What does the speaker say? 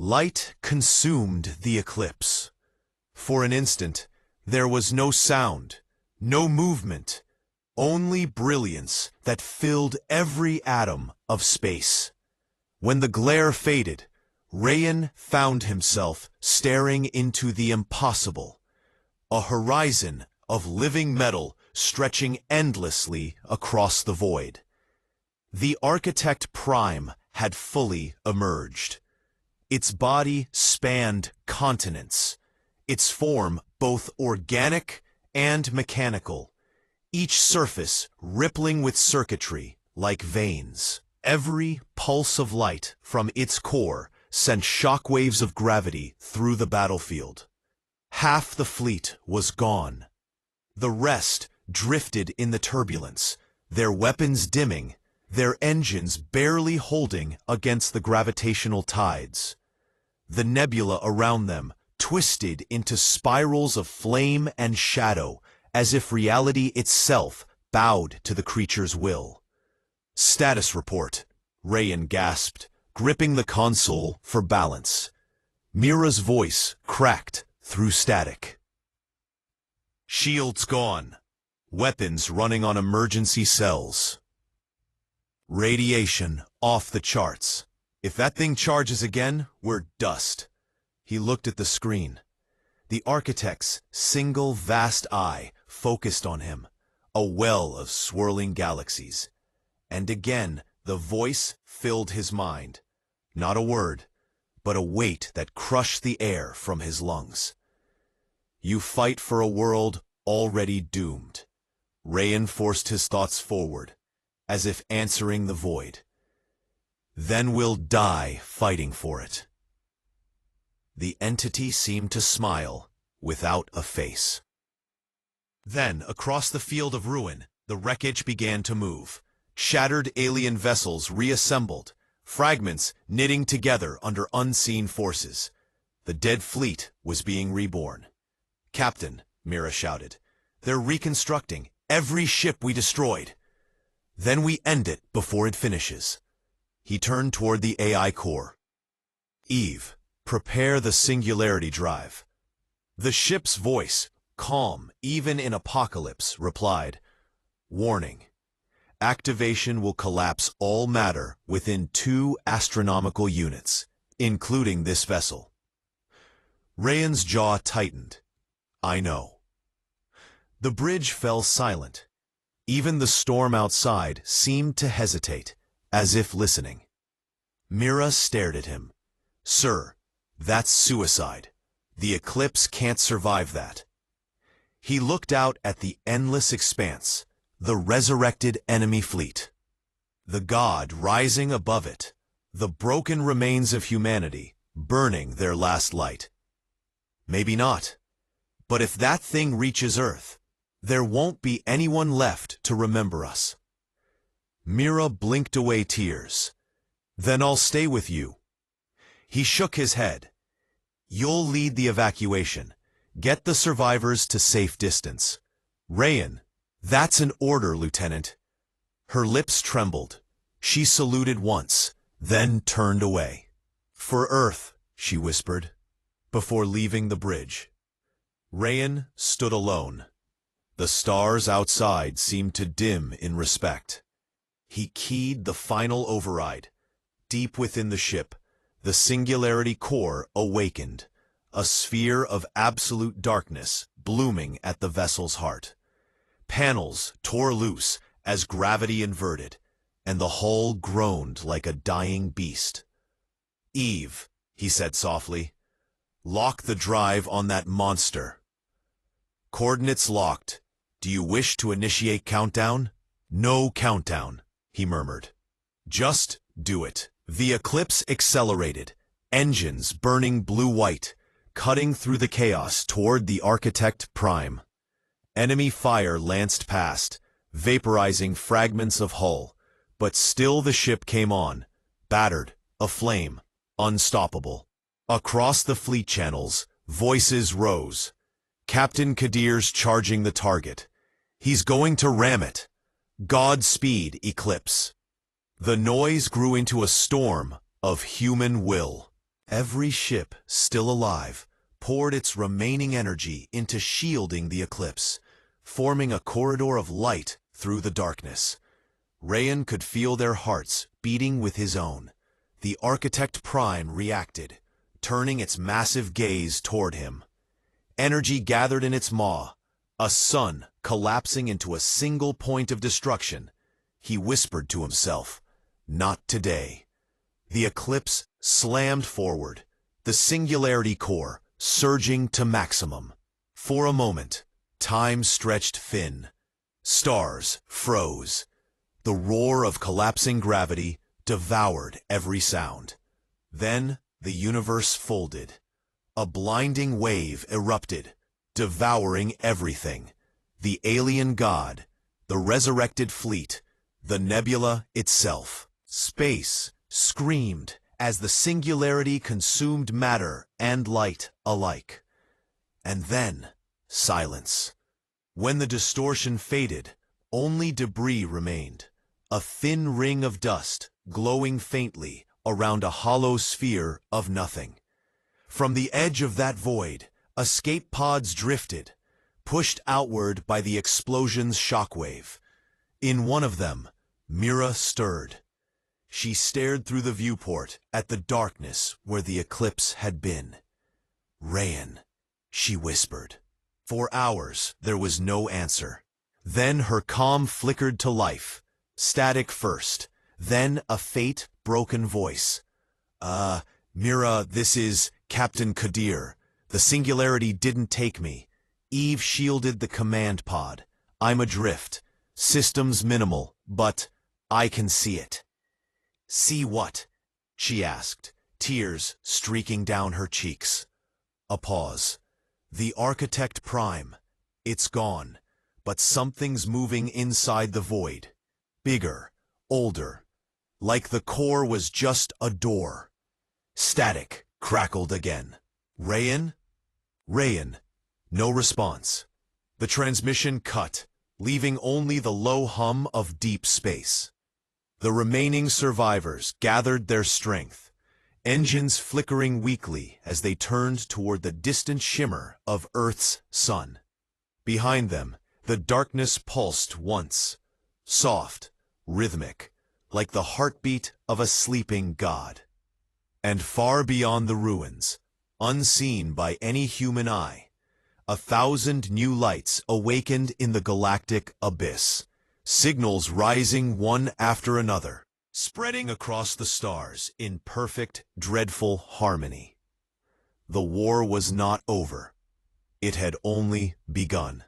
Light consumed the eclipse. For an instant, there was no sound, no movement, only brilliance that filled every atom of space. When the glare faded, Rayen found himself staring into the impossible, a horizon of living metal stretching endlessly across the void. The Architect Prime had fully emerged. Its body spanned continents, its form both organic and mechanical, each surface rippling with circuitry like veins. Every pulse of light from its core sent shockwaves of gravity through the battlefield. Half the fleet was gone. The rest drifted in the turbulence, their weapons dimming, their engines barely holding against the gravitational tides. The nebula around them twisted into spirals of flame and shadow, as if reality itself bowed to the creature's will. "Status report," Rayen gasped, gripping the console for balance. Mira's voice cracked through static. "Shields gone. Weapons running on emergency cells. Radiation off the charts. If that thing charges again, we're dust." He looked at the screen. The Architect's single vast eye focused on him, a well of swirling galaxies. And again, the voice filled his mind. Not a word, but a weight that crushed the air from his lungs. "You fight for a world already doomed." Rayen forced his thoughts forward, as if answering the void. "Then we'll die fighting for it." The entity seemed to smile, without a face. Then, across the field of ruin, the wreckage began to move. Shattered alien vessels reassembled, fragments knitting together under unseen forces. The dead fleet was being reborn. "Captain," Mira shouted, "they're reconstructing every ship we destroyed. Then we end it before it finishes." He turned toward the AI core. "Eve, prepare the singularity drive." The ship's voice, calm even in apocalypse, replied, "Warning. Activation will collapse all matter within 2 astronomical units, including this vessel." Rayen's jaw tightened. "I know." The bridge fell silent. Even the storm outside seemed to hesitate, as if listening. Mira stared at him. "Sir, that's suicide. The eclipse can't survive that." He looked out at the endless expanse, the resurrected enemy fleet. The god rising above it, the broken remains of humanity, burning their last light. Maybe not. But if that thing reaches Earth, there won't be anyone left to remember us. Mira blinked away tears. "Then I'll stay with you." He shook his head. "You'll lead the evacuation. Get the survivors to safe distance." "Rayen, that's an order, Lieutenant." Her lips trembled. She saluted once, then turned away. "For Earth," she whispered, before leaving the bridge. Rayen stood alone. The stars outside seemed to dim in respect. He keyed the final override. Deep within the ship, the singularity core awakened, a sphere of absolute darkness blooming at the vessel's heart. Panels tore loose as gravity inverted, and the hull groaned like a dying beast. "Eve," he said softly, "lock the drive on that monster." "Coordinates locked. Do you wish to initiate countdown?" "No countdown," he murmured. "Just do it." The eclipse accelerated, engines burning blue-white, cutting through the chaos toward the Architect Prime. Enemy fire lanced past, vaporizing fragments of hull, but still the ship came on, battered, aflame, unstoppable. Across the fleet channels, voices rose. "Captain Qadir's charging the target. He's going to ram it. Godspeed, Eclipse." The noise grew into a storm of human will. Every ship, still alive, poured its remaining energy into shielding the eclipse, forming a corridor of light through the darkness. Rayen could feel their hearts beating with his own. The Architect Prime reacted, turning its massive gaze toward him. Energy gathered in its maw, a sun collapsing into a single point of destruction. He whispered to himself, "Not today." The eclipse slammed forward, the singularity core surging to maximum. For a moment, time stretched thin. Stars froze. The roar of collapsing gravity devoured every sound. Then the universe folded. A blinding wave erupted, devouring everything. The alien god, the resurrected fleet, the nebula itself. Space screamed as the singularity consumed matter and light alike. And then, silence. When the distortion faded, only debris remained. A thin ring of dust, glowing faintly around a hollow sphere of nothing. From the edge of that void, escape pods drifted, pushed outward by the explosion's shockwave. In one of them, Mira stirred. She stared through the viewport at the darkness where the eclipse had been. "Rayen," she whispered. For hours, there was no answer. Then her calm flickered to life. Static first, then a faint, broken voice. Mira, this is Captain Qadir. The singularity didn't take me. Eve shielded the command pod. I'm adrift. Systems minimal, but I can see it." "See what?" she asked, tears streaking down her cheeks. A pause. "The Architect Prime. It's gone, but something's moving inside the void. Bigger, older, like the core was just a door." Static crackled again. "Rayen? Rayen." No response. The transmission cut, leaving only the low hum of deep space. The remaining survivors gathered their strength, engines flickering weakly as they turned toward the distant shimmer of Earth's sun. Behind them, the darkness pulsed once, soft, rhythmic, like the heartbeat of a sleeping god. And far beyond the ruins, unseen by any human eye, 1,000 new lights awakened in the galactic abyss, signals rising one after another, spreading across the stars in perfect, dreadful harmony. The war was not over. It had only begun.